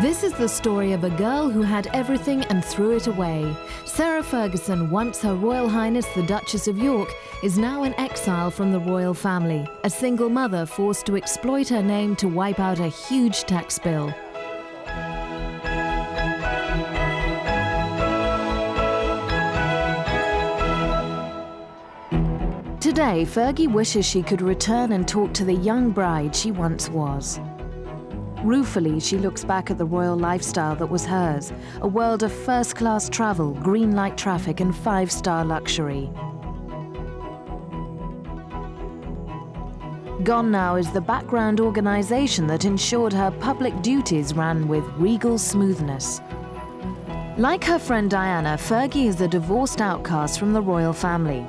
This is the story of a girl who had everything and threw it away. Sarah Ferguson, once Her Royal Highness the Duchess of York, is now in exile from the royal family, a single mother forced to exploit her name to wipe out a huge tax bill. Today, Fergie wishes she could return and talk to the young bride she once was. Ruefully, she looks back at the royal lifestyle that was hers, a world of first-class travel, green light traffic, and five-star luxury. Gone now is the background organization that ensured her public duties ran with regal smoothness. Like her friend Diana, Fergie is a divorced outcast from the royal family.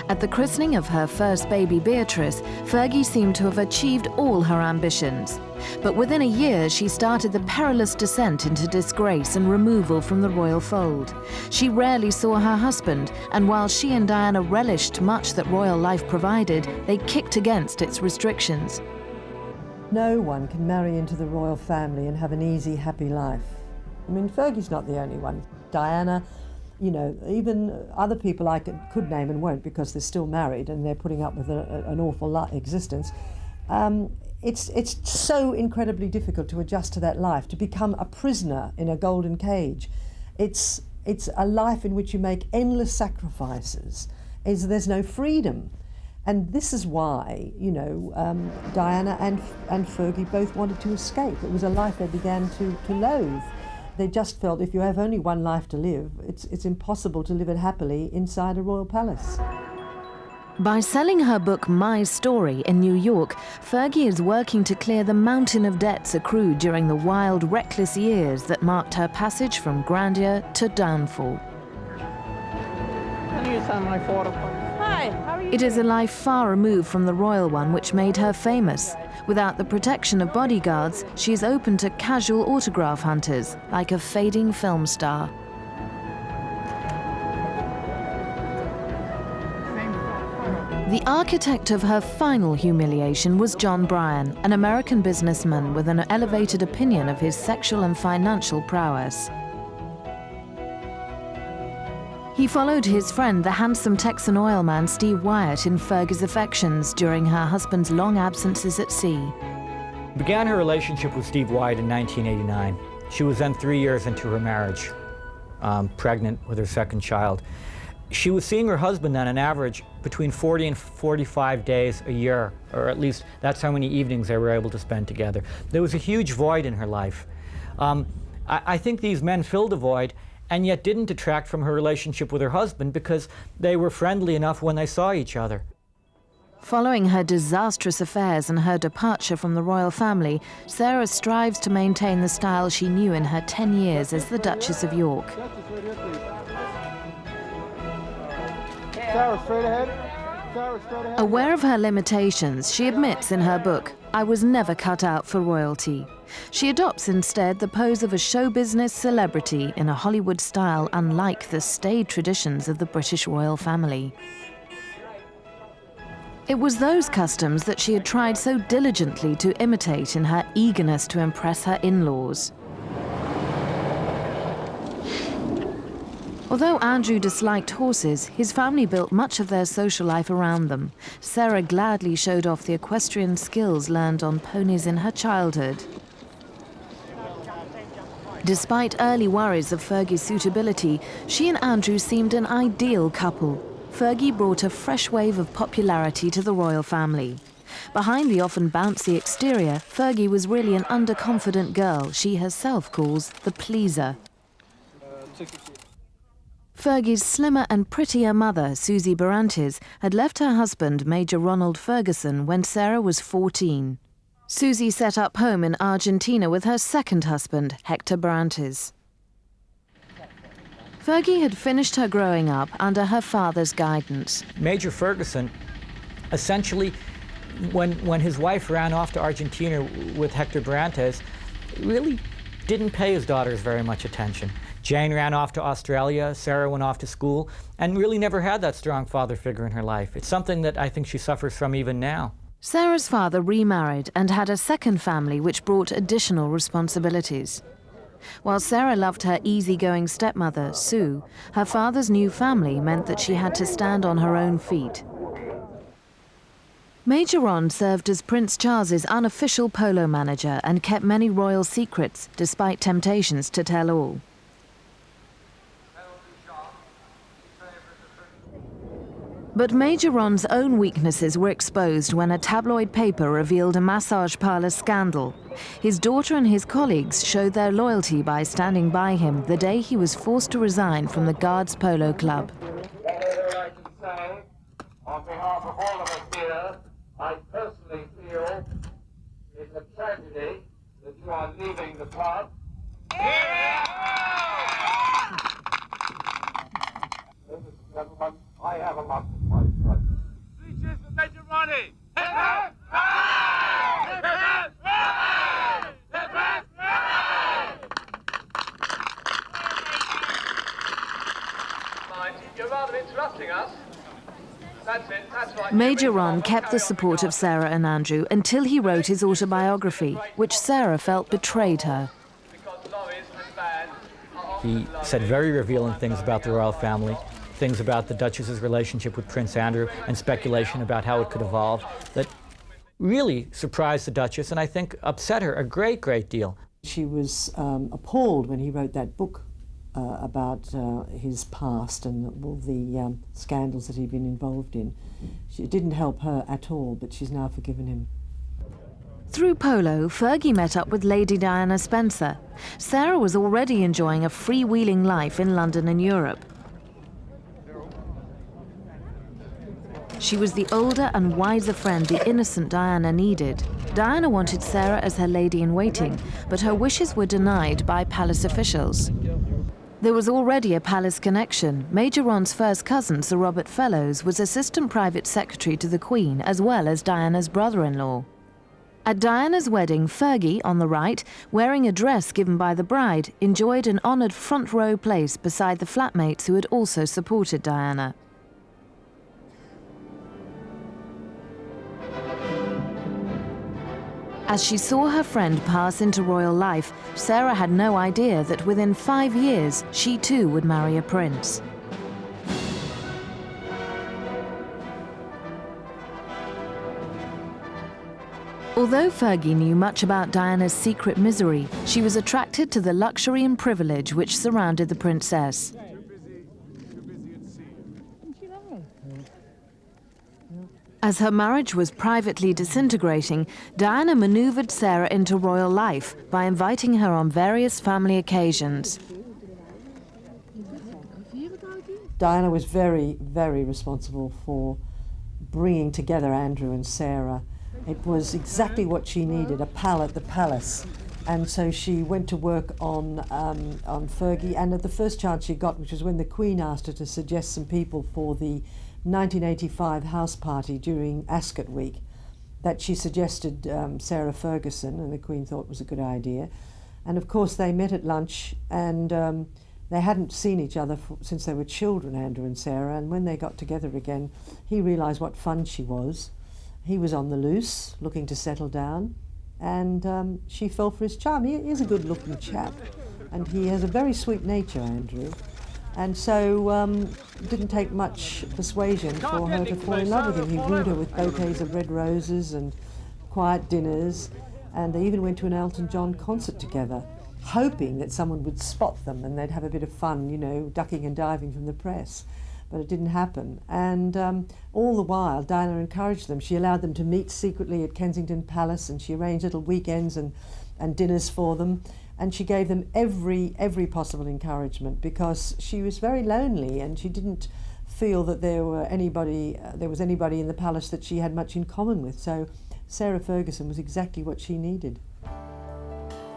At the christening of her first baby, Beatrice, Fergie seemed to have achieved all her ambitions. But within a year, she started the perilous descent into disgrace and removal from the royal fold. She rarely saw her husband, and while she and Diana relished much that royal life provided, they kicked against its restrictions. No one can marry into the royal family and have an easy, happy life. I mean, Fergie's not the only one. Diana, you know, even other people I could name and won't because they're still married and they're putting up with an awful existence. It's so incredibly difficult to adjust to that life, to become a prisoner in a golden cage. It's a life in which you make endless sacrifices. There's no freedom. And this is why, you know, Diana and Fergie both wanted to escape. It was a life they began to loathe. They just felt if you have only one life to live, it's impossible to live it happily inside a royal palace. By selling her book My Story in New York, Fergie is working to clear the mountain of debts accrued during the wild, reckless years that marked her passage from grandeur to downfall. Hi, how are you? It is a life far removed from the royal one which made her famous. Without the protection of bodyguards, she is open to casual autograph hunters, like a fading film star. The architect of her final humiliation was John Bryan, an American businessman with an elevated opinion of his sexual and financial prowess. He followed his friend, the handsome Texan oil man Steve Wyatt, in Fergie's affections during her husband's long absences at sea. Began her relationship with Steve Wyatt in 1989. She was then 3 years into her marriage, pregnant with her second child. She was seeing her husband on an average between 40 and 45 days a year, or at least that's how many evenings they were able to spend together. There was a huge void in her life. I think these men filled a void and yet didn't detract from her relationship with her husband because they were friendly enough when they saw each other. Following her disastrous affairs and her departure from the royal family, Sarah strives to maintain the style she knew in her 10 years as the Duchess of York. Sarah, straight ahead. Sarah, straight ahead. Aware of her limitations, she admits in her book, "I was never cut out for royalty." She adopts instead the pose of a show business celebrity in a Hollywood style unlike the staid traditions of the British royal family. It was those customs that she had tried so diligently to imitate in her eagerness to impress her in-laws. Although Andrew disliked horses, his family built much of their social life around them. Sarah gladly showed off the equestrian skills learned on ponies in her childhood. Despite early worries of Fergie's suitability, she and Andrew seemed an ideal couple. Fergie brought a fresh wave of popularity to the royal family. Behind the often bouncy exterior, Fergie was really an underconfident girl she herself calls the pleaser. Fergie's slimmer and prettier mother, Susie Barantes, had left her husband, Major Ronald Ferguson, when Sarah was 14. Susie set up home in Argentina with her second husband, Hector Barantes. Fergie had finished her growing up under her father's guidance. Major Ferguson, essentially, when his wife ran off to Argentina with Hector Barantes, really didn't pay his daughters very much attention. Jane ran off to Australia, Sarah went off to school, and really never had that strong father figure in her life. It's something that I think she suffers from even now. Sarah's father remarried and had a second family which brought additional responsibilities. While Sarah loved her easygoing stepmother, Sue, her father's new family meant that she had to stand on her own feet. Major Ron served as Prince Charles's unofficial polo manager and kept many royal secrets, despite temptations to tell all. But Major Ron's own weaknesses were exposed when a tabloid paper revealed a massage parlor scandal. His daughter and his colleagues showed their loyalty by standing by him the day he was forced to resign from the Guards Polo Club. Whatever I can say, on behalf of all of us here, I personally feel it's a tragedy that you are leaving the club. Ladies and gentlemen, I have a lot of my friends. 3 cheers for Major Ronnie! Hip hip! Hooray! Hip hip! Hooray! Hip hip! Hooray! You're rather interrupting us. That's it, that's right. Major Ron kept the support of Sarah and Andrew until he wrote his autobiography, which Sarah felt betrayed her. He said very revealing things about the royal family, things about the Duchess's relationship with Prince Andrew, and speculation about how it could evolve that really surprised the Duchess and I think upset her a great, great deal. She was appalled when he wrote that book about his past and all the scandals that he'd been involved in. It didn't help her at all, but she's now forgiven him. Through polo, Fergie met up with Lady Diana Spencer. Sarah was already enjoying a freewheeling life in London and Europe. She was the older and wiser friend the innocent Diana needed. Diana wanted Sarah as her lady-in-waiting, but her wishes were denied by palace officials. There was already a palace connection. Major Ron's first cousin, Sir Robert Fellows, was assistant private secretary to the Queen, as well as Diana's brother-in-law. At Diana's wedding, Fergie, on the right, wearing a dress given by the bride, enjoyed an honoured front-row place beside the flatmates who had also supported Diana. As she saw her friend pass into royal life, Sarah had no idea that within 5 years, she too would marry a prince. Although Fergie knew much about Diana's secret misery, she was attracted to the luxury and privilege which surrounded the princess. As her marriage was privately disintegrating, Diana maneuvered Sarah into royal life by inviting her on various family occasions. Diana was very, very responsible for bringing together Andrew and Sarah. It was exactly what she needed, a pal at the palace. And so she went to work on Fergie, and at the first chance she got, which was when the Queen asked her to suggest some people for the 1985 house party during Ascot Week, that she suggested Sarah Ferguson, and the Queen thought was a good idea. And of course they met at lunch, and they hadn't seen each other since they were children, Andrew and Sarah, and when they got together again, he realised what fun she was. He was on the loose, looking to settle down, and she fell for his charm. He is a good-looking chap, and he has a very sweet nature, Andrew. And so it didn't take much persuasion for her to fall in love with him. He wooed her with bouquets of red roses and quiet dinners, and they even went to an Elton John concert together, hoping that someone would spot them and they'd have a bit of fun, you know, ducking and diving from the press. But it didn't happen. And all the while, Diana encouraged them. She allowed them to meet secretly at Kensington Palace, and she arranged little weekends and dinners for them. And she gave them every possible encouragement, because she was very lonely and she didn't feel that there was anybody in the palace that she had much in common with. So Sarah Ferguson was exactly what she needed.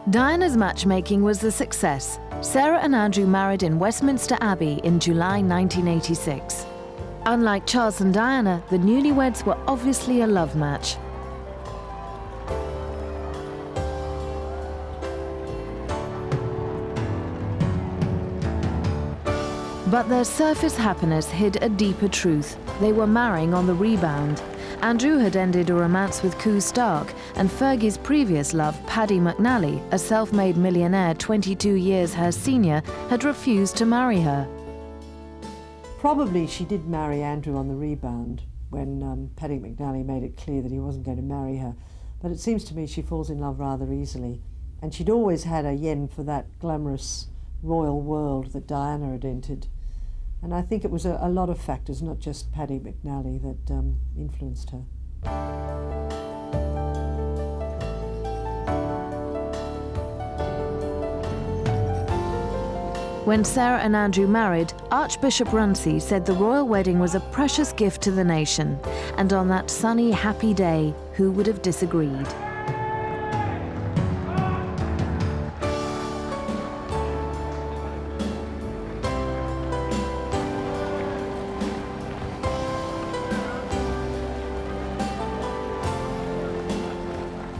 Diana's matchmaking was a success. Sarah and Andrew married in Westminster Abbey in July 1986. Unlike Charles and Diana, the newlyweds were obviously a love match. But their surface happiness hid a deeper truth. They were marrying on the rebound. Andrew had ended a romance with Coo Stark, and Fergie's previous love, Paddy McNally, a self-made millionaire 22 years her senior, had refused to marry her. Probably she did marry Andrew on the rebound when Paddy McNally made it clear that he wasn't going to marry her. But it seems to me she falls in love rather easily. And she'd always had a yen for that glamorous royal world that Diana had entered. And I think it was a lot of factors, not just Paddy McNally, that influenced her. When Sarah and Andrew married, Archbishop Runcie said the royal wedding was a precious gift to the nation. And on that sunny, happy day, who would have disagreed?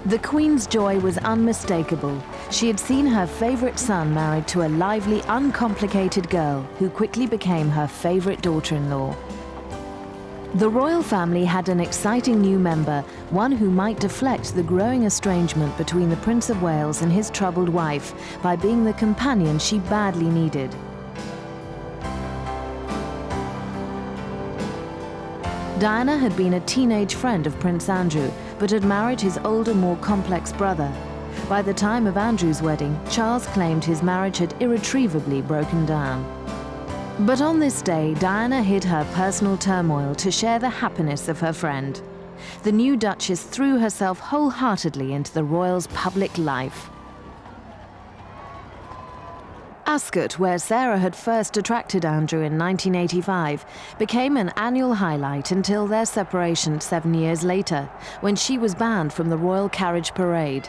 The Queen's joy was unmistakable. She had seen her favourite son married to a lively, uncomplicated girl who quickly became her favourite daughter-in-law. The royal family had an exciting new member, one who might deflect the growing estrangement between the Prince of Wales and his troubled wife by being the companion she badly needed. Diana had been a teenage friend of Prince Andrew, but had married his older, more complex brother. By the time of Andrew's wedding, Charles claimed his marriage had irretrievably broken down. But on this day, Diana hid her personal turmoil to share the happiness of her friend. The new Duchess threw herself wholeheartedly into the royals' public life. Ascot, where Sarah had first attracted Andrew in 1985, became an annual highlight until their separation 7 years later, when she was banned from the royal carriage parade.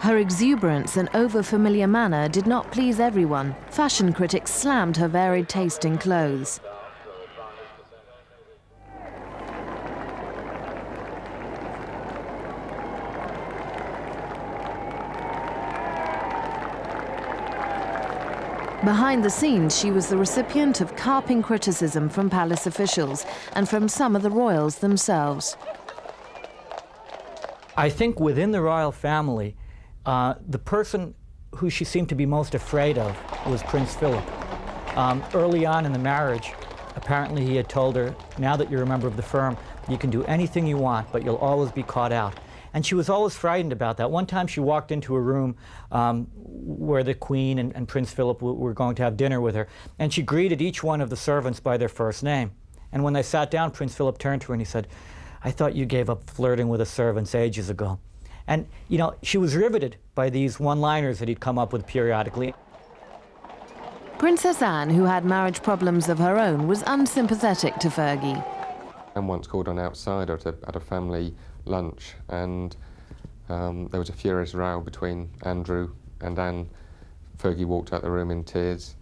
Her exuberance and over-familiar manner did not please everyone. Fashion critics slammed her varied taste in clothes. Behind the scenes, she was the recipient of carping criticism from palace officials and from some of the royals themselves. I think within the royal family, the person who she seemed to be most afraid of was Prince Philip. Early on in the marriage, apparently he had told her, now that you're a member of the firm, you can do anything you want, but you'll always be caught out. And she was always frightened about that. One time she walked into a room where the Queen and Prince Philip were going to have dinner with her, and she greeted each one of the servants by their first name. And when they sat down, Prince Philip turned to her and he said, "I thought you gave up flirting with the servants ages ago." And, you know, she was riveted by these one-liners that he'd come up with periodically. Princess Anne, who had marriage problems of her own, was unsympathetic to Fergie. Anne once called an outsider at a family lunch, and there was a furious row between Andrew and Anne. Fergie walked out the room in tears.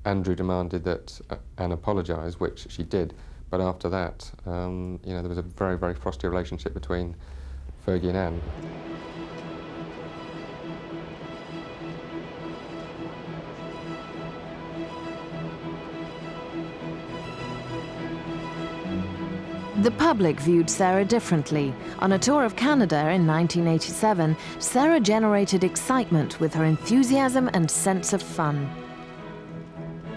Andrew demanded that Anne apologise, which she did, but after that, you know, there was a very, very frosty relationship between Fergie and Anne. The public viewed Sarah differently. On a tour of Canada in 1987, Sarah generated excitement with her enthusiasm and sense of fun.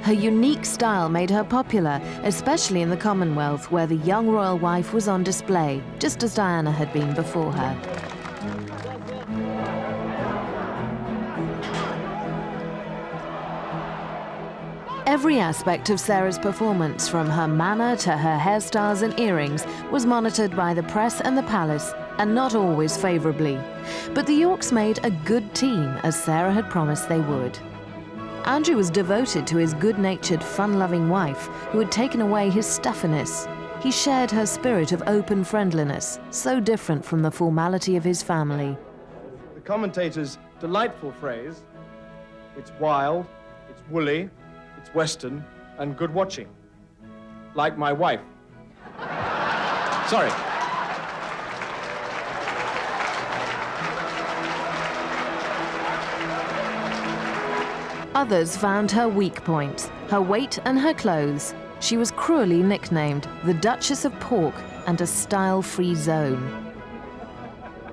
Her unique style made her popular, especially in the Commonwealth, where the young royal wife was on display, just as Diana had been before her. Every aspect of Sarah's performance, from her manner to her hairstyles and earrings, was monitored by the press and the palace, and not always favourably. But the Yorks made a good team, as Sarah had promised they would. Andrew was devoted to his good-natured, fun-loving wife, who had taken away his stuffiness. He shared her spirit of open friendliness, so different from the formality of his family. The commentator's delightful phrase, it's wild, it's woolly, it's Western, and good watching. Like my wife. Sorry. Others found her weak points, her weight and her clothes. She was cruelly nicknamed the Duchess of Pork and a style-free zone.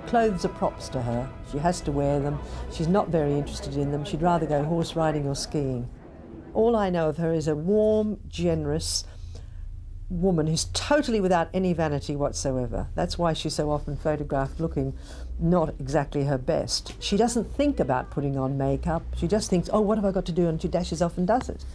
Clothes are props to her. She has to wear them. She's not very interested in them. She'd rather go horse riding or skiing. All I know of her is a warm, generous woman who's totally without any vanity whatsoever. That's why she's so often photographed looking not exactly her best. She doesn't think about putting on makeup. She just thinks, oh, what have I got to do? And she dashes off and does it.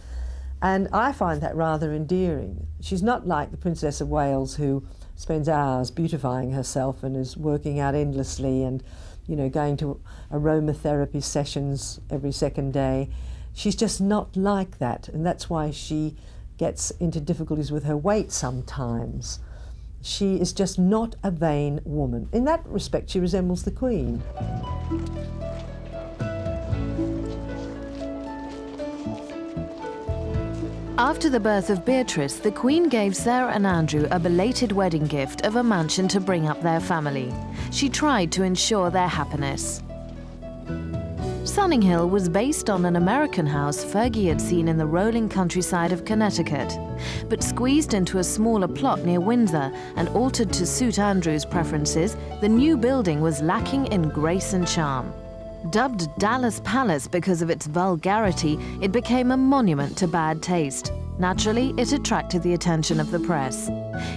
And I find that rather endearing. She's not like the Princess of Wales, who spends hours beautifying herself and is working out endlessly and, you know, going to aromatherapy sessions every second day. She's just not like that, and that's why she gets into difficulties with her weight sometimes. She is just not a vain woman. In that respect, she resembles the Queen. After the birth of Beatrice, the Queen gave Sarah and Andrew a belated wedding gift of a mansion to bring up their family. She tried to ensure their happiness. Sunninghill was based on an American house Fergie had seen in the rolling countryside of Connecticut, but squeezed into a smaller plot near Windsor and altered to suit Andrew's preferences, the new building was lacking in grace and charm. Dubbed Dallas Palace because of its vulgarity, it became a monument to bad taste. Naturally, it attracted the attention of the press.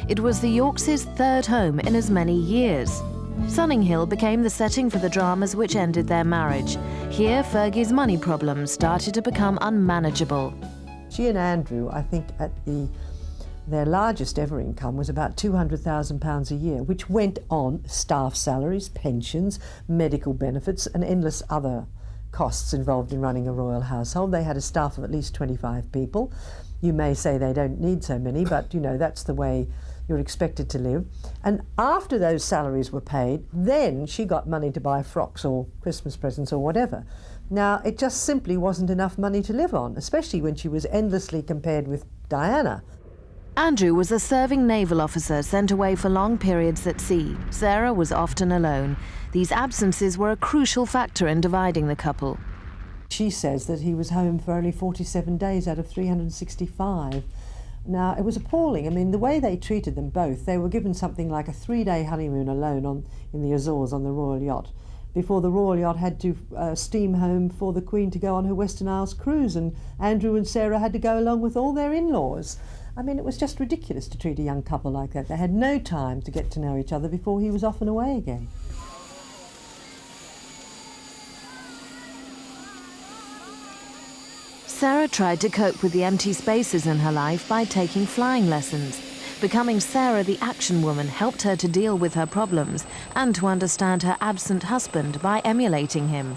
It was the Yorks' third home in as many years. Sunninghill became the setting for the dramas which ended their marriage. Here, Fergie's money problems started to become unmanageable. She and Andrew, I think their largest ever income was about £200,000 a year, which went on staff salaries, pensions, medical benefits, and endless other costs involved in running a royal household. They had a staff of at least 25 people. You may say they don't need so many, but you know, that's the way you're expected to live. And after those salaries were paid, then she got money to buy frocks or Christmas presents or whatever. Now, it just simply wasn't enough money to live on, especially when she was endlessly compared with Diana. Andrew was a serving naval officer sent away for long periods at sea. Sarah was often alone. These absences were a crucial factor in dividing the couple. She says that he was home for only 47 days out of 365. Now, it was appalling. I mean, the way they treated them both, they were given something like a 3-day honeymoon alone in the Azores on the Royal Yacht, before the Royal Yacht had to steam home for the Queen to go on her Western Isles cruise, and Andrew and Sarah had to go along with all their in-laws. I mean, it was just ridiculous to treat a young couple like that. They had no time to get to know each other before he was off and away again. Sarah tried to cope with the empty spaces in her life by taking flying lessons. Becoming Sarah the action woman helped her to deal with her problems and to understand her absent husband by emulating him.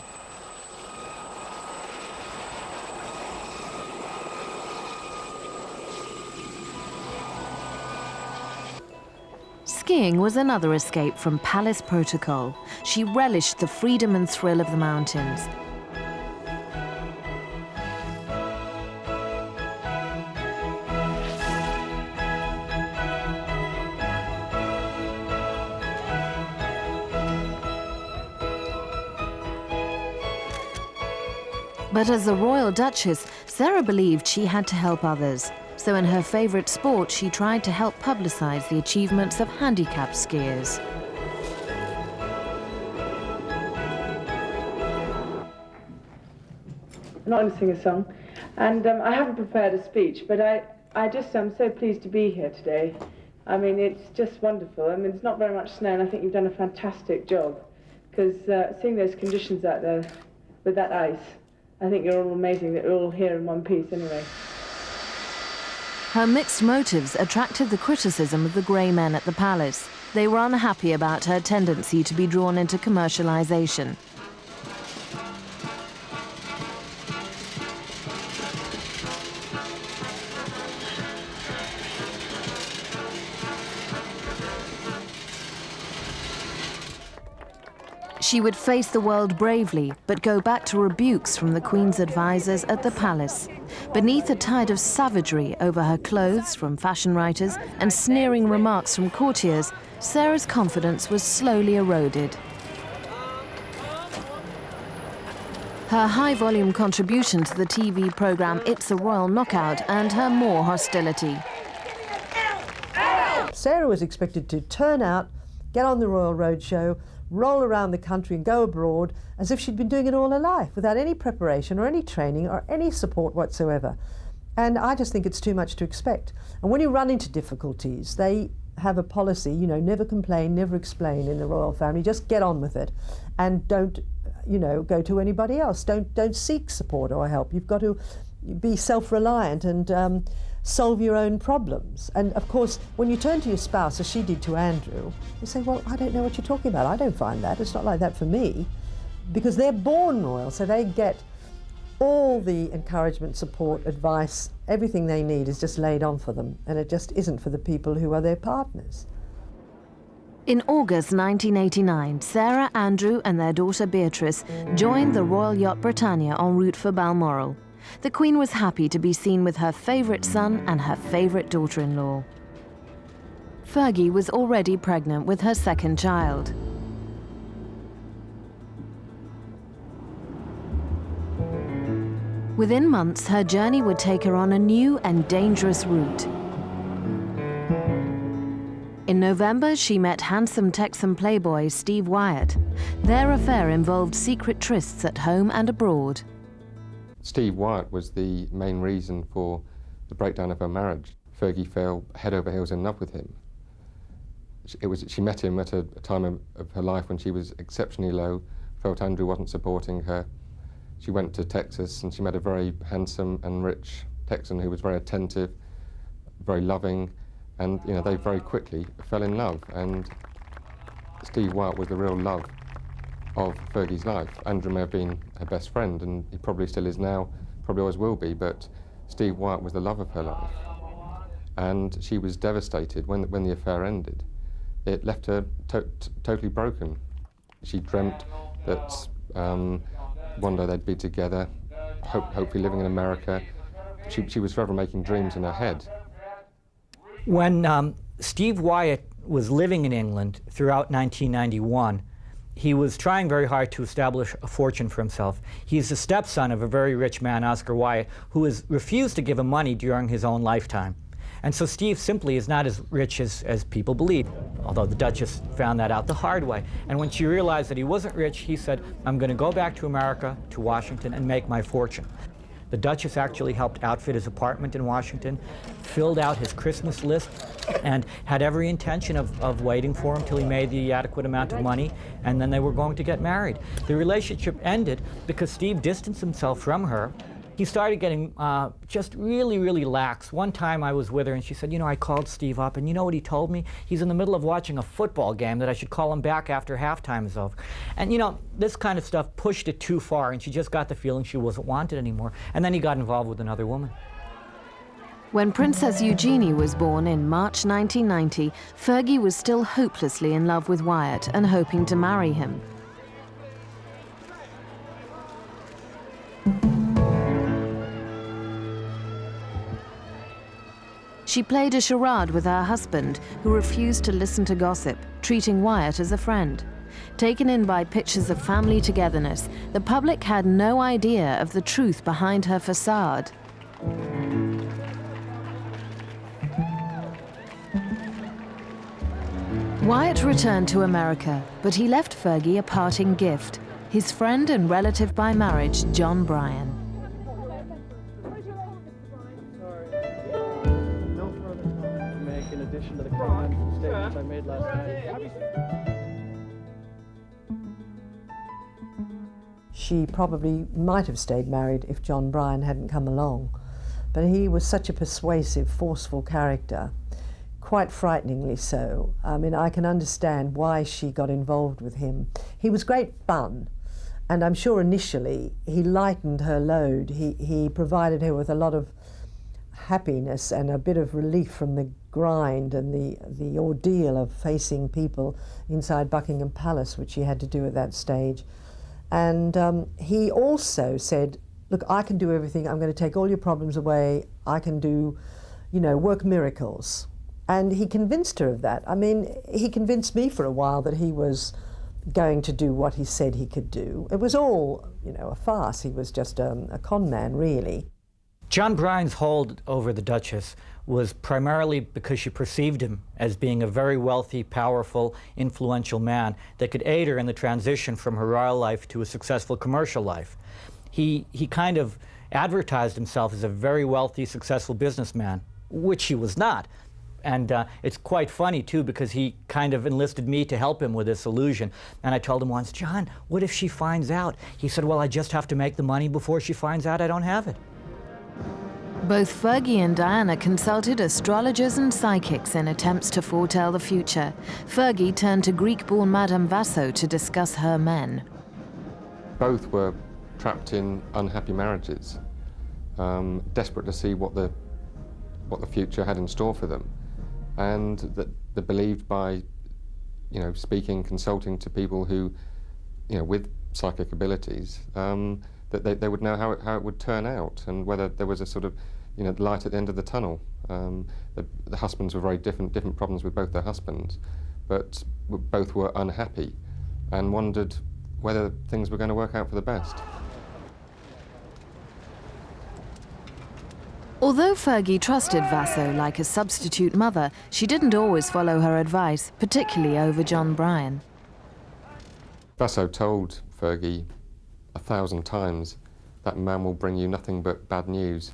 Skiing was another escape from palace protocol. She relished the freedom and thrill of the mountains. But as a royal duchess, Sarah believed she had to help others. So in her favourite sport, she tried to help publicise the achievements of handicapped skiers. I'm not going to sing a song, and I haven't prepared a speech, but I'm so pleased to be here today. I mean, it's just wonderful. I mean, it's not very much snow, and I think you've done a fantastic job, because seeing those conditions out there with that ice, I think you're all amazing that you're all here in one piece anyway. Her mixed motives attracted the criticism of the grey men at the palace. They were unhappy about her tendency to be drawn into commercialisation. She would face the world bravely, but go back to rebukes from the Queen's advisors at the palace. Beneath a tide of savagery over her clothes from fashion writers and sneering remarks from courtiers, Sarah's confidence was slowly eroded. Her high-volume contribution to the TV programme It's a Royal Knockout earned her more hostility. Sarah was expected to turn out, get on the Royal Roadshow, roll around the country and go abroad as if she'd been doing it all her life, without any preparation or any training or any support whatsoever. And I just think it's too much to expect. And when you run into difficulties, they have a policy, you know, never complain, never explain in the royal family, just get on with it and don't, you know, go to anybody else. Don't seek support or help. You've got to be self-reliant and solve your own problems. And of course, when you turn to your spouse, as she did to Andrew, you say, well, I don't know what you're talking about. I don't find that. It's not like that for me. Because they're born royal, so they get all the encouragement, support, advice, everything they need is just laid on for them. And it just isn't for the people who are their partners. In August 1989, Sarah, Andrew and their daughter Beatrice joined the Royal Yacht Britannia en route for Balmoral. The Queen was happy to be seen with her favourite son and her favourite daughter-in-law. Fergie was already pregnant with her second child. Within months, her journey would take her on a new and dangerous route. In November, she met handsome Texan playboy Steve Wyatt. Their affair involved secret trysts at home and abroad. Steve Wyatt was the main reason for the breakdown of her marriage. Fergie fell head over heels in love with him. She met him at a time of her life when she was exceptionally low, felt Andrew wasn't supporting her. She went to Texas and she met a very handsome and rich Texan who was very attentive, very loving, and you know, they very quickly fell in love. And Steve Wyatt was the real love of Fergie's life. Andrew may have been her best friend, and he probably still is now, probably always will be, but Steve Wyatt was the love of her life. And she was devastated when the affair ended. It left her totally broken. She dreamt that one day they'd be together, hopefully living in America. She was forever making dreams in her head. When Steve Wyatt was living in England throughout 1991, he was trying very hard to establish a fortune for himself. He's the stepson of a very rich man, Oscar Wyatt, who has refused to give him money during his own lifetime. And so Steve simply is not as rich as people believe, although the Duchess found that out the hard way. And when she realized that he wasn't rich, he said, I'm going to go back to America, to Washington, and make my fortune. The Duchess actually helped outfit his apartment in Washington, filled out his Christmas list, and had every intention of waiting for him till he made the adequate amount of money, and then they were going to get married. The relationship ended because Steve distanced himself from her. He started getting just really, really lax. One time I was with her and she said, you know, I called Steve up and you know what he told me? He's in the middle of watching a football game, that I should call him back after halftime is over. And you know, this kind of stuff pushed it too far and she just got the feeling she wasn't wanted anymore. And then he got involved with another woman. When Princess Eugenie was born in March 1990, Fergie was still hopelessly in love with Wyatt and hoping to marry him. She played a charade with her husband, who refused to listen to gossip, treating Wyatt as a friend. Taken in by pictures of family togetherness, the public had no idea of the truth behind her facade. Wyatt returned to America, but he left Fergie a parting gift, his friend and relative by marriage, John Bryan. To the comments, statements I made last night. She probably might have stayed married if John Bryan hadn't come along, but he was such a persuasive, forceful character, quite frighteningly so. I mean, I can understand why she got involved with him. He was great fun, and I'm sure initially he lightened her load. He provided her with a lot of happiness and a bit of relief from the grind and the ordeal of facing people inside Buckingham Palace, which he had to do at that stage. And he also said, look, I can do everything. I'm going to take all your problems away. I can do, you know, work miracles. And he convinced her of that. I mean, he convinced me for a while that he was going to do what he said he could do. It was all, you know, a farce. He was just a con man, really. John Bryan's hold over the Duchess was primarily because she perceived him as being a very wealthy, powerful, influential man that could aid her in the transition from her royal life to a successful commercial life. He kind of advertised himself as a very wealthy, successful businessman, which he was not. And it's quite funny, too, because he kind of enlisted me to help him with this illusion. And I told him once, John, what if she finds out? He said, well, I just have to make the money before she finds out I don't have it. Both Fergie and Diana consulted astrologers and psychics in attempts to foretell the future. Fergie turned to Greek-born Madame Vasso to discuss her men. Both were trapped in unhappy marriages, desperate to see what the future had in store for them, and that they believed by, speaking, consulting to people who, with psychic abilities, that they would know how it would turn out and whether there was a sort of, light at the end of the tunnel. The husbands were very different problems with both their husbands, but both were unhappy and wondered whether things were going to work out for the best. Although Fergie trusted Vasso like a substitute mother, she didn't always follow her advice, particularly over John Bryan. Vasso told Fergie 1,000 times, that man will bring you nothing but bad news.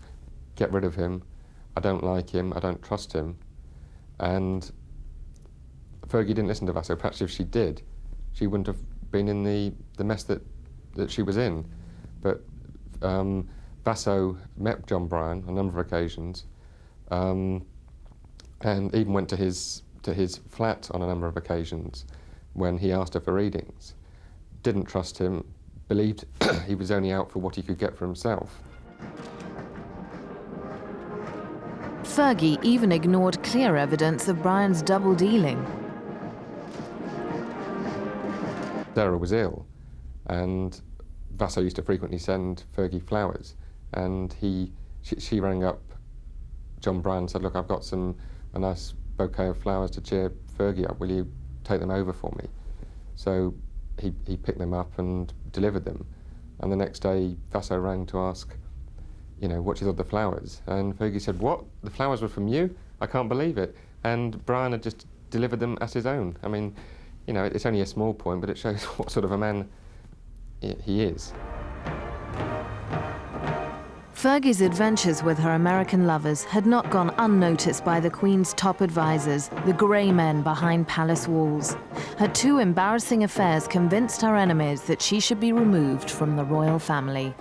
Get rid of him. I don't like him. I don't trust him. And Fergie didn't listen to Vasso. Perhaps if she did, she wouldn't have been in the mess that she was in. But Vasso met John Bryan on a number of occasions, and even went to his flat on a number of occasions when he asked her for readings. Didn't trust him, believed he was only out for what he could get for himself. Fergie even ignored clear evidence of Bryan's double-dealing. Sarah was ill, and Vasso used to frequently send Fergie flowers, and she rang up John Bryan and said, look, I've got a nice bouquet of flowers to cheer Fergie up, will you take them over for me? So he picked them up and delivered them, and the next day Vasso rang to ask, what she thought of the flowers, and Fergie said, what, the flowers were from you? I can't believe it. And Bryan had just delivered them as his own. I mean, it's only a small point, but it shows what sort of a man he is. Fergie's adventures with her American lovers had not gone unnoticed by the Queen's top advisors, the grey men behind palace walls. Her two embarrassing affairs convinced her enemies that she should be removed from the royal family.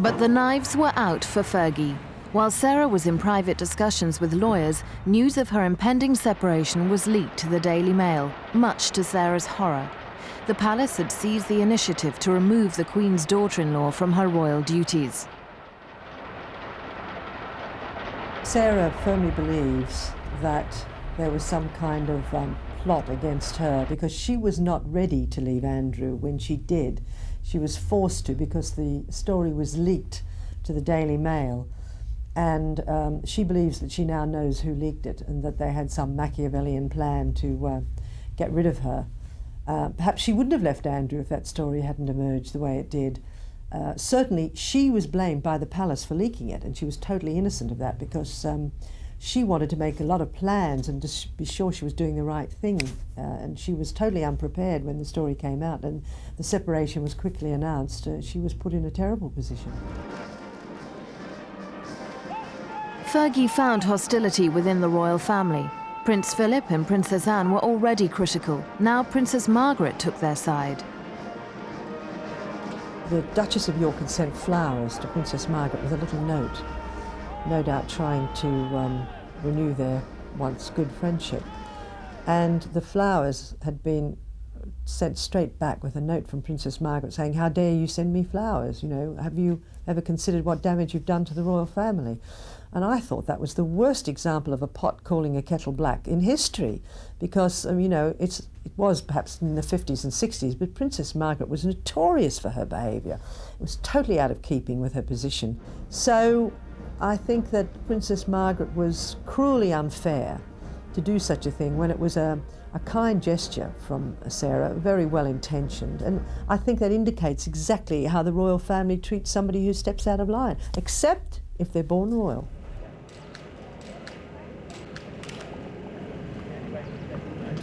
But the knives were out for Fergie. While Sarah was in private discussions with lawyers, news of her impending separation was leaked to the Daily Mail, much to Sarah's horror. The palace had seized the initiative to remove the Queen's daughter-in-law from her royal duties. Sarah firmly believes that there was some kind of plot against her because she was not ready to leave Andrew when she did. She was forced to because the story was leaked to the Daily Mail. And she believes that she now knows who leaked it and that they had some Machiavellian plan to get rid of her. Perhaps she wouldn't have left Andrew if that story hadn't emerged the way it did. Certainly, she was blamed by the palace for leaking it, and she was totally innocent of that because she wanted to make a lot of plans and just be sure she was doing the right thing. And she was totally unprepared when the story came out, and the separation was quickly announced. She was put in a terrible position. Fergie found hostility within the royal family. Prince Philip and Princess Anne were already critical. Now Princess Margaret took their side. The Duchess of York had sent flowers to Princess Margaret with a little note, no doubt trying to renew their once good friendship. And the flowers had been sent straight back with a note from Princess Margaret saying, how dare you send me flowers? Have you ever considered what damage you've done to the royal family? And I thought that was the worst example of a pot calling a kettle black in history, because, it was perhaps in the 50s and 60s, but Princess Margaret was notorious for her behaviour. It was totally out of keeping with her position. So I think that Princess Margaret was cruelly unfair to do such a thing when it was a kind gesture from Sarah, very well intentioned. And I think that indicates exactly how the royal family treats somebody who steps out of line, except if they're born royal.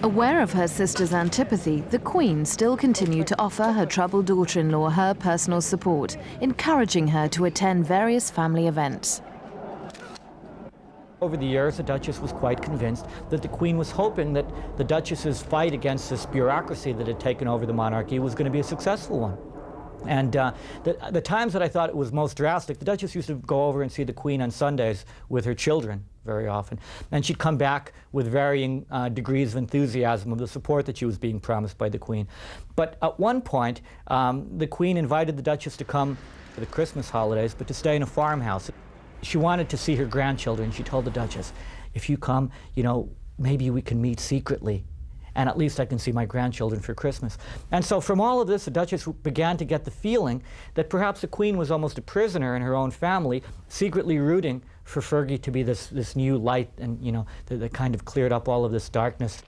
Aware of her sister's antipathy, the Queen still continued to offer her troubled daughter-in-law her personal support, encouraging her to attend various family events. Over the years, the Duchess was quite convinced that the Queen was hoping that the Duchess's fight against this bureaucracy that had taken over the monarchy was going to be a successful one. And the times that I thought it was most drastic, the Duchess used to go over and see the Queen on Sundays with her children very often. And she'd come back with varying degrees of enthusiasm of the support that she was being promised by the Queen. But at one point, the Queen invited the Duchess to come for the Christmas holidays, but to stay in a farmhouse. She wanted to see her grandchildren. She told the Duchess, if you come, you know, maybe we can meet secretly, and at least I can see my grandchildren for Christmas. And so from all of this, the Duchess began to get the feeling that perhaps the Queen was almost a prisoner in her own family, secretly rooting for Fergie to be this new light, and, you know, that kind of cleared up all of this darkness.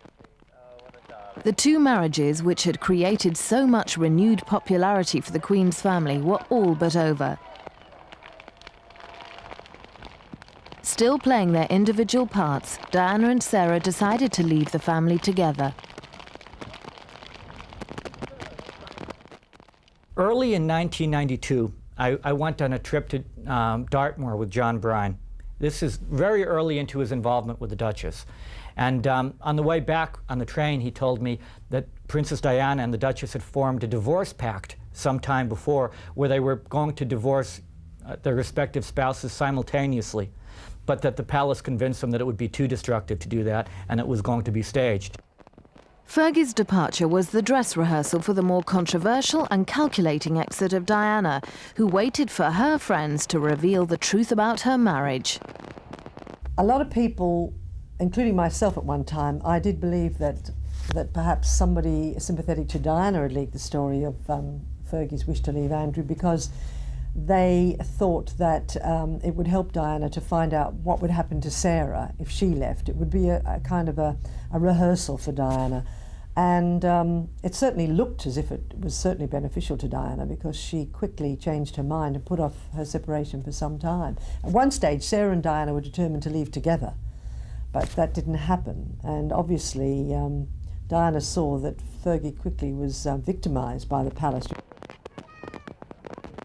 The two marriages, which had created so much renewed popularity for the Queen's family, were all but over. Still playing their individual parts, Diana and Sarah decided to leave the family together. Early in 1992, I went on a trip to Dartmoor with John Bryan. This is very early into his involvement with the Duchess. And on the way back on the train, he told me that Princess Diana and the Duchess had formed a divorce pact some time before, where they were going to divorce their respective spouses simultaneously, but that the palace convinced them that it would be too destructive to do that, and it was going to be staged. Fergie's departure was the dress rehearsal for the more controversial and calculating exit of Diana, who waited for her friends to reveal the truth about her marriage. A lot of people, including myself at one time, I did believe that perhaps somebody sympathetic to Diana had leaked the story of Fergie's wish to leave Andrew, because they thought that it would help Diana to find out what would happen to Sarah if she left. It would be a kind of a rehearsal for Diana. And it certainly looked as if it was certainly beneficial to Diana, because she quickly changed her mind and put off her separation for some time. At one stage, Sarah and Diana were determined to leave together, but that didn't happen. And obviously, Diana saw that Fergie quickly was victimised by the palace.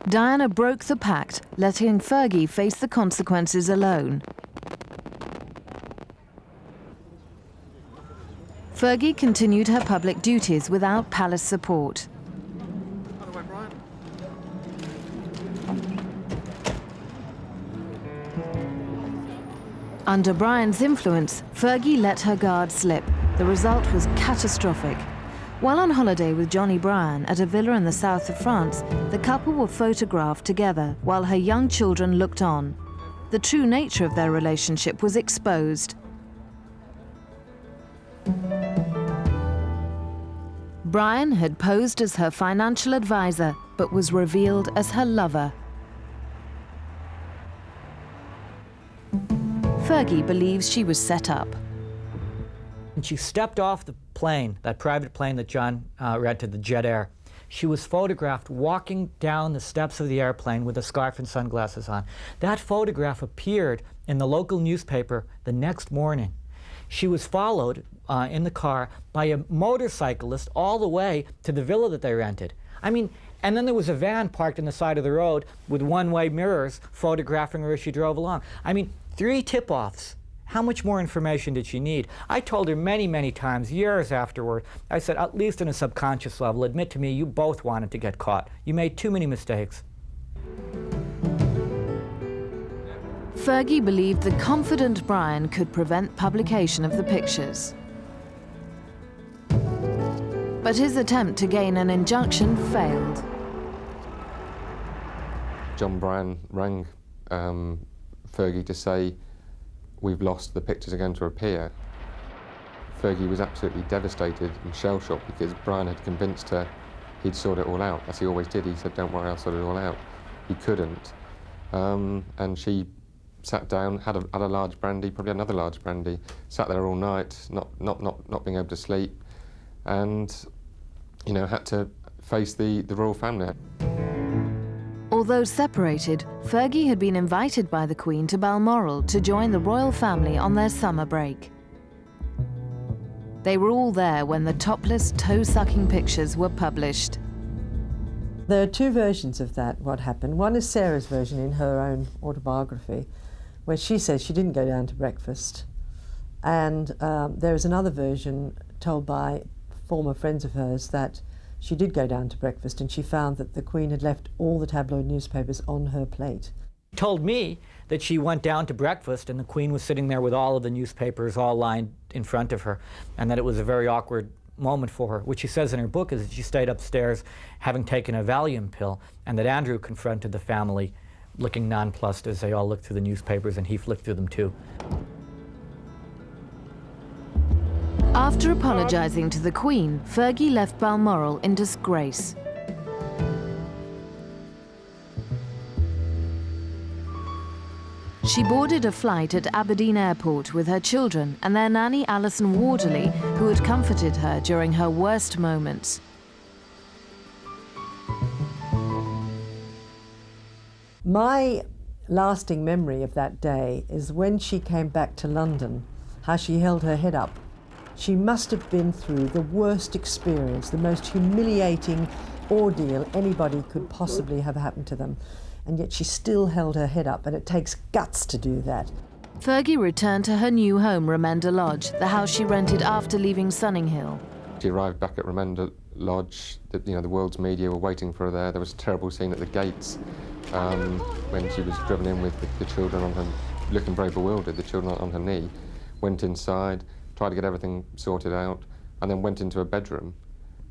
Diana broke the pact, letting Fergie face the consequences alone. Fergie continued her public duties without palace support. Under Bryan's influence, Fergie let her guard slip. The result was catastrophic. While on holiday with Johnny Bryan at a villa in the south of France, the couple were photographed together while her young children looked on. The true nature of their relationship was exposed. Bryan had posed as her financial advisor, but was revealed as her lover. Fergie believes she was set up. And she stepped off the plane, that private plane that John rented, the Jet Air. She was photographed walking down the steps of the airplane with a scarf and sunglasses on. That photograph appeared in the local newspaper the next morning. She was followed in the car by a motorcyclist all the way to the villa that they rented. I mean, and then there was a van parked on the side of the road with one-way mirrors photographing her as she drove along. I mean, 3 tip-offs. How much more information did she need? I told her many, many times, years afterward, I said, at least on a subconscious level, admit to me you both wanted to get caught. You made too many mistakes. Fergie believed the confident Bryan could prevent publication of the pictures. But his attempt to gain an injunction failed. John Bryan rang Fergie to say, "We've lost, the pictures are going to appear." Fergie was absolutely devastated and shell-shocked, because Bryan had convinced her he'd sort it all out, as he always did. He said, "Don't worry, I'll sort it all out." He couldn't. And she sat down, had a large brandy, probably another large brandy, sat there all night, not being able to sleep, and, you know, had to face the royal family. Although separated, Fergie had been invited by the Queen to Balmoral to join the royal family on their summer break. They were all there when the topless, toe-sucking pictures were published. There are two versions of that, what happened. One is Sarah's version in her own autobiography, where she says she didn't go down to breakfast. And there is another version told by former friends of hers that she did go down to breakfast and she found that the Queen had left all the tabloid newspapers on her plate. She told me that she went down to breakfast and the Queen was sitting there with all of the newspapers all lined in front of her, and that it was a very awkward moment for her. What she says in her book is that she stayed upstairs having taken a Valium pill, and that Andrew confronted the family looking nonplussed as they all looked through the newspapers, and he flicked through them too. After apologizing to the Queen, Fergie left Balmoral in disgrace. She boarded a flight at Aberdeen Airport with her children and their nanny Alison Waterley, who had comforted her during her worst moments. My lasting memory of that day is when she came back to London, how she held her head up. She must have been through the worst experience, the most humiliating ordeal anybody could possibly have happened to them. And yet she still held her head up, and it takes guts to do that. Fergie returned to her new home, Remenda Lodge, the house she rented after leaving Sunninghill. She arrived back at Remenda Lodge. The world's media were waiting for her there. There was a terrible scene at the gates when she was driven in with the children on her, looking very bewildered, the children on her knee. Went inside, tried to get everything sorted out, and then went into a bedroom.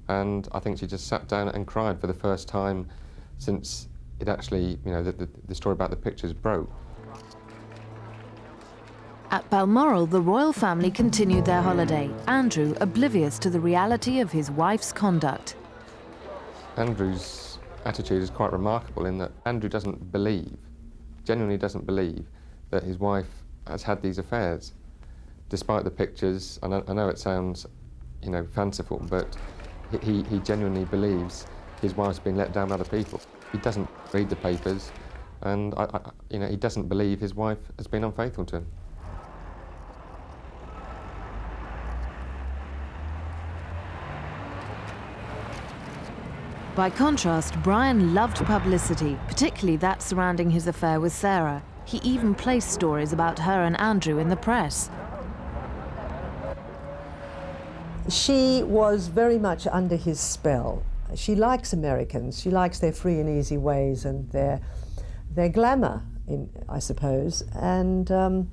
And I think she just sat down and cried for the first time since it actually, the story about the pictures broke. At Balmoral, the royal family continued their holiday, Andrew oblivious to the reality of his wife's conduct. Andrew's attitude is quite remarkable in that Andrew doesn't believe, genuinely doesn't believe, that his wife has had these affairs. Despite the pictures, I know it sounds, fanciful, but he genuinely believes his wife's been let down by other people. He doesn't read the papers, and he doesn't believe his wife has been unfaithful to him. By contrast, Brian loved publicity, particularly that surrounding his affair with Sarah. He even placed stories about her and Andrew in the press. She was very much under his spell. She likes Americans. She likes their free and easy ways and their glamour, I suppose. And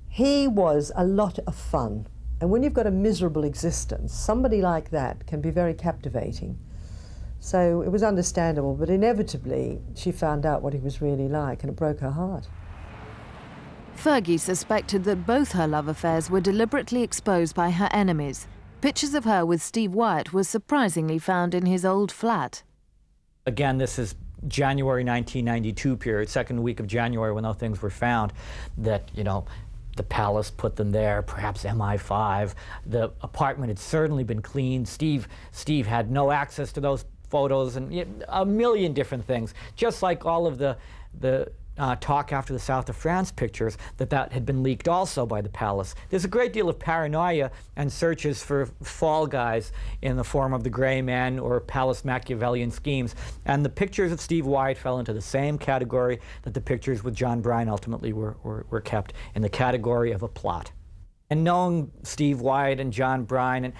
he was a lot of fun. And when you've got a miserable existence, somebody like that can be very captivating. So it was understandable, but inevitably she found out what he was really like, and it broke her heart. Fergie suspected that both her love affairs were deliberately exposed by her enemies. Pictures of her with Steve Wyatt were surprisingly found in his old flat. Again, this is January 1992 period, second week of January, when those things were found, that, the palace put them there, perhaps MI5. The apartment had certainly been cleaned. Steve had no access to those photos, and a million different things. Just like all of the talk after the South of France pictures, that had been leaked also by the palace. There's a great deal of paranoia and searches for fall guys in the form of the Grey Men or palace Machiavellian schemes. And the pictures of Steve Wyatt fell into the same category that the pictures with John Bryan ultimately were kept, in the category of a plot. And knowing Steve Wyatt and John Bryan, and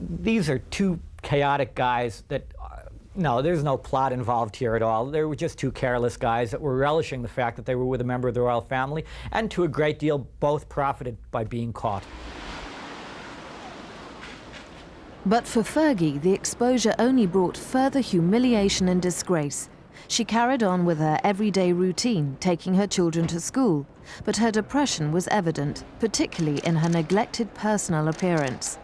these are two chaotic guys that, no, there's no plot involved here at all. They were just two careless guys that were relishing the fact that they were with a member of the royal family, and to a great deal both profited by being caught. But for Fergie, the exposure only brought further humiliation and disgrace. She carried on with her everyday routine, taking her children to school, but her depression was evident, particularly in her neglected personal appearance.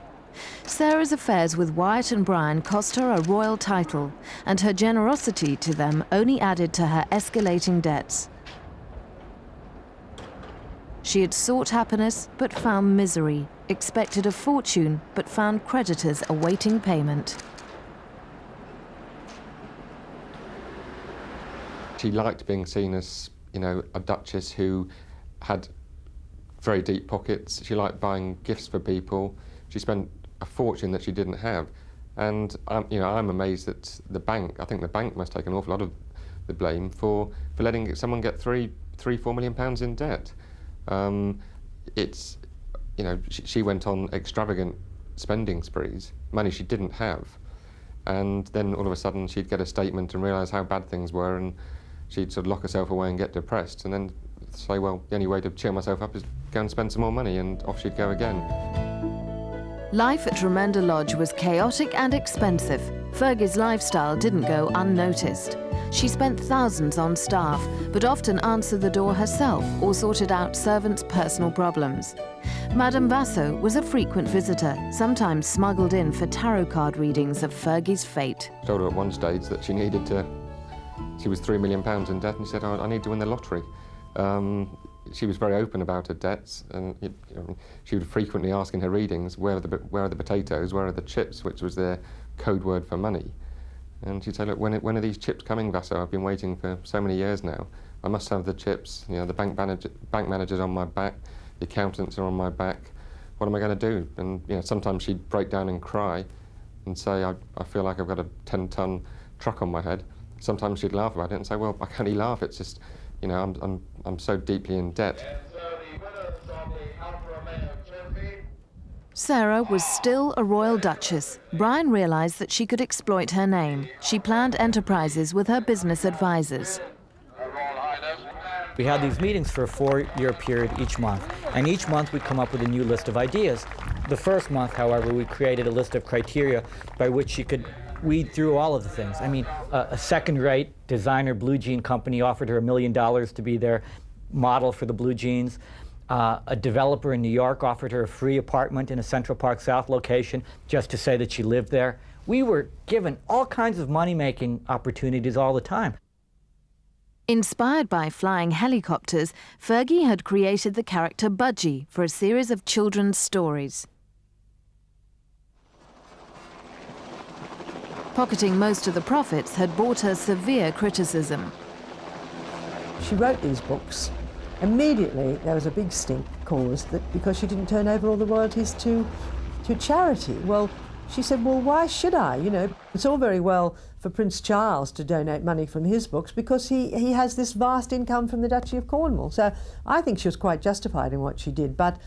Sarah's affairs with Wyatt and Bryan cost her a royal title, and her generosity to them only added to her escalating debts. She had sought happiness but found misery, expected a fortune but found creditors awaiting payment. She liked being seen as, you know, a duchess who had very deep pockets. She liked buying gifts for people. She spent a fortune that she didn't have. And you know, I'm amazed that the bank, I think the bank must take an awful lot of the blame for letting someone get £4 million in debt. It's, you know, she went on extravagant spending sprees, money she didn't have. And then all of a sudden she'd get a statement and realise how bad things were, and she'd sort of lock herself away and get depressed, and then say, well, the only way to cheer myself up is go and spend some more money, and off she'd go again. Life at Tremenda Lodge was chaotic and expensive. Fergie's lifestyle didn't go unnoticed. She spent thousands on staff, but often answered the door herself or sorted out servants' personal problems. Madame Vasso was a frequent visitor, sometimes smuggled in for tarot card readings of Fergie's fate. I told her at one stage that she was £3 million in debt, and she said, oh, I need to win the lottery. She was very open about her debts, and she would frequently ask in her readings, where are the potatoes, where are the chips, which was their code word for money. And she'd say, look, when are these chips coming, Vasso? I've been waiting for so many years now. I must have the chips. You know, the bank manager's on my back, the accountants are on my back. What am I going to do? And you know, sometimes she'd break down and cry and say, I feel like I've got a 10-ton truck on my head. Sometimes she'd laugh about it and say, well, I can't laugh, it's just, you know, I'm so deeply in debt. Sarah was still a royal duchess. Brian realised that she could exploit her name. She planned enterprises with her business advisors. Her Royal Highness. We had these meetings for a 4-year period each month, and each month we'd come up with a new list of ideas. The first month, however, we created a list of criteria by which she could weed through all of the things. I mean, a second-rate designer blue jean company offered her $1 million to be their model for the blue jeans. A developer in New York offered her a free apartment in a Central Park South location just to say that she lived there. We were given all kinds of money-making opportunities all the time. Inspired by flying helicopters, Fergie had created the character Budgie for a series of children's stories. Pocketing most of the profits had brought her severe criticism. She wrote these books. Immediately there was a big stink caused that because she didn't turn over all the royalties to charity. Well, she said, well, why should I? You know, it's all very well for Prince Charles to donate money from his books because he has this vast income from the Duchy of Cornwall. So I think she was quite justified in what she did, but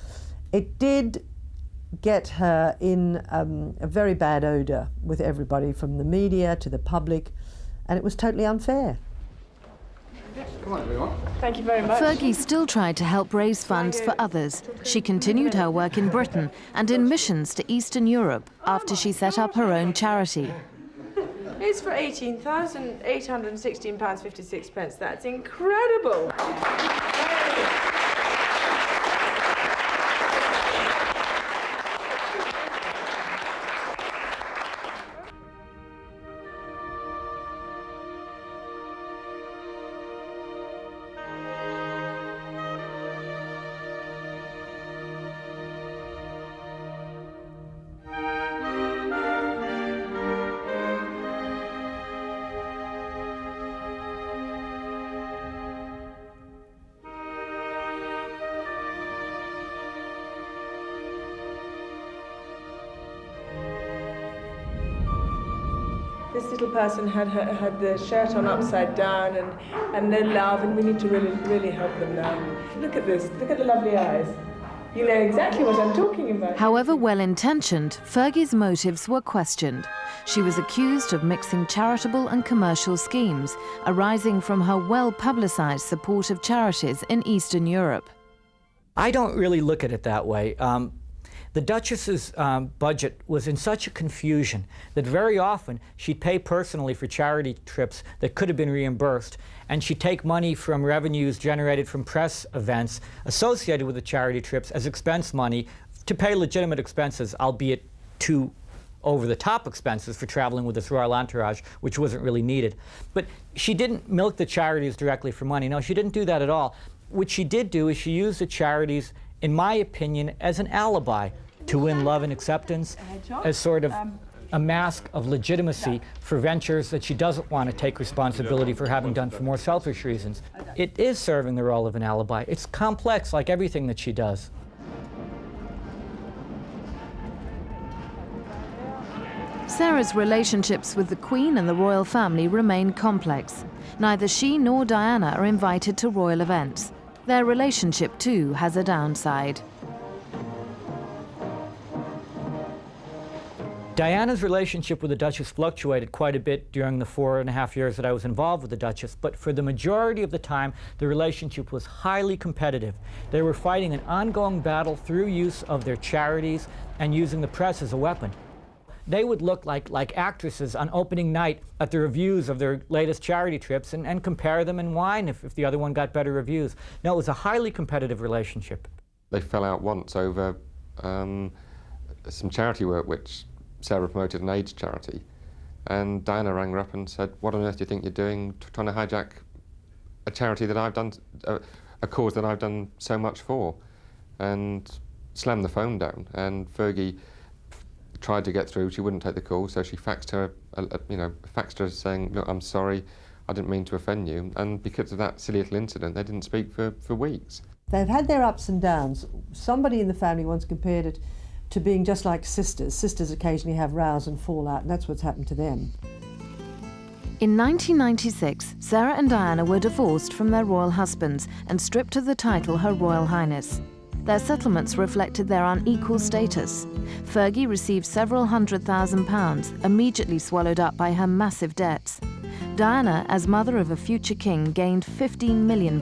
it did get her in a very bad odour with everybody, from the media to the public, and it was totally unfair. Come on, everyone. Thank you very much. Fergie still tried to help raise funds for others. She continued her work in Britain and in missions to Eastern Europe after she set up her own charity. It's for £18,816.56. That's incredible. This little person had the shirt on upside down and no love, and we need to really help them now. Look at this, look at the lovely eyes. You know exactly what I'm talking about. However well-intentioned, Fergie's motives were questioned. She was accused of mixing charitable and commercial schemes, arising from her well-publicised support of charities in Eastern Europe. I don't really look at it that way. The Duchess's budget was in such a confusion that very often she'd pay personally for charity trips that could have been reimbursed, and she'd take money from revenues generated from press events associated with the charity trips as expense money to pay legitimate expenses, albeit too over-the-top expenses for traveling with this royal entourage, which wasn't really needed. But she didn't milk the charities directly for money. No, she didn't do that at all. What she did do is she used the charities, in my opinion, as an alibi to win love and acceptance, as sort of a mask of legitimacy for ventures that she doesn't want to take responsibility for having done for more selfish reasons. It is serving the role of an alibi. It's complex, like everything that she does. Sarah's relationships with the Queen and the royal family remain complex. Neither she nor Diana are invited to royal events. Their relationship, too, has a downside. Diana's relationship with the Duchess fluctuated quite a bit during the 4.5 years that I was involved with the Duchess, but for the majority of the time, the relationship was highly competitive. They were fighting an ongoing battle through use of their charities and using the press as a weapon. They would look like actresses on opening night at the reviews of their latest charity trips and compare them and whine if the other one got better reviews. No, it was a highly competitive relationship. They fell out once over some charity work which Sarah promoted, an AIDS charity, and Diana rang her up and said, "What on earth do you think you're doing, trying to hijack a charity that I've done, a cause that I've done so much for?" And slammed the phone down. And Fergie tried to get through. She wouldn't take the call, so she faxed her, faxed her saying, "Look, I'm sorry, I didn't mean to offend you." And because of that silly little incident, they didn't speak for weeks. They've had their ups and downs. Somebody in the family once compared it to being just like sisters. Sisters occasionally have rows and fall out, and that's what's happened to them. In 1996, Sarah and Diana were divorced from their royal husbands and stripped of the title Her Royal Highness. Their settlements reflected their unequal status. Fergie received several £100,000, immediately swallowed up by her massive debts. Diana, as mother of a future king, gained £15 million.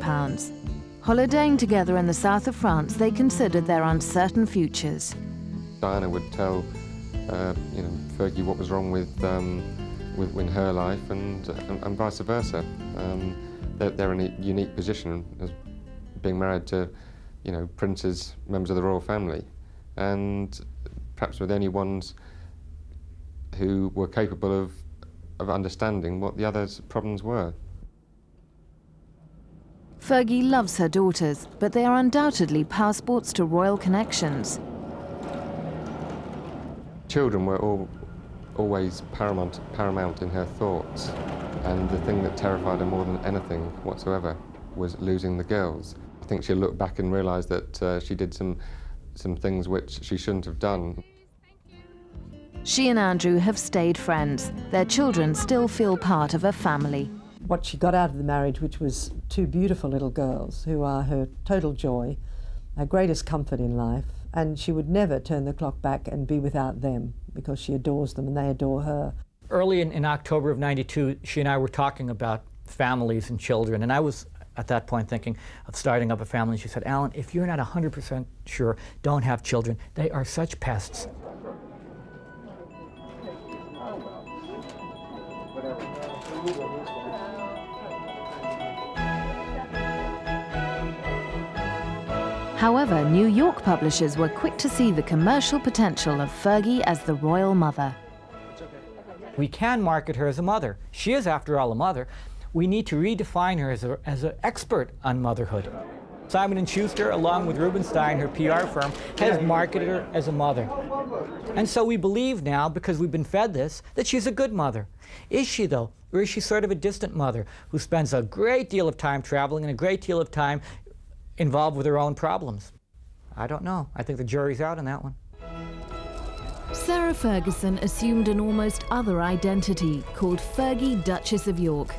Holidaying together in the south of France, they considered their uncertain futures. Diana would tell Fergie what was wrong with in her life, and vice versa. They're in a unique position as being married to princes, members of the royal family, and perhaps were the only ones who were capable of understanding what the other's problems were. Fergie loves her daughters, but they are undoubtedly passports to royal connections. Children were always paramount in her thoughts, and the thing that terrified her more than anything whatsoever was losing the girls. I think she'll look back and realise that she did some things which she shouldn't have done. She and Andrew have stayed friends. Their children still feel part of a family. What she got out of the marriage, which was two beautiful little girls who are her total joy, her greatest comfort in life, and she would never turn the clock back and be without them because she adores them and they adore her. Early in October of '92, she and I were talking about families and children, and I was at that point thinking of starting up a family. She said, "Alan, if you're not 100% sure, don't have children. They are such pests." However, New York publishers were quick to see the commercial potential of Fergie as the royal mother. We can market her as a mother. She is, after all, a mother. We need to redefine her as an expert on motherhood. Simon & Schuster, along with Rubenstein, her PR firm, has marketed her as a mother. And so we believe now, because we've been fed this, that she's a good mother. Is she, though? Or is she sort of a distant mother who spends a great deal of time traveling and a great deal of time involved with her own problems? I don't know. I think the jury's out on that one. Sarah Ferguson assumed an almost other identity called Fergie, Duchess of York.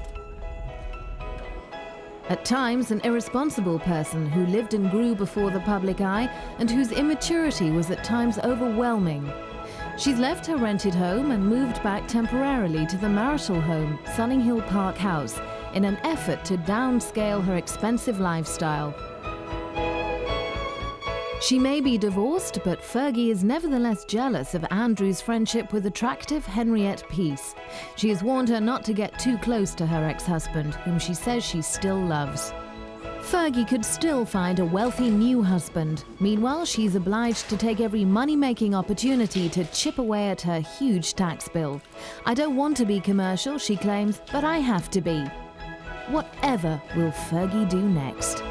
At times, an irresponsible person who lived and grew before the public eye and whose immaturity was at times overwhelming. She's left her rented home and moved back temporarily to the marital home, Sunninghill Park House, in an effort to downscale her expensive lifestyle. She may be divorced, but Fergie is nevertheless jealous of Andrew's friendship with attractive Henriette Peace. She has warned her not to get too close to her ex-husband, whom she says she still loves. Fergie could still find a wealthy new husband. Meanwhile, she's obliged to take every money-making opportunity to chip away at her huge tax bill. "I don't want to be commercial," she claims, "but I have to be." Whatever will Fergie do next?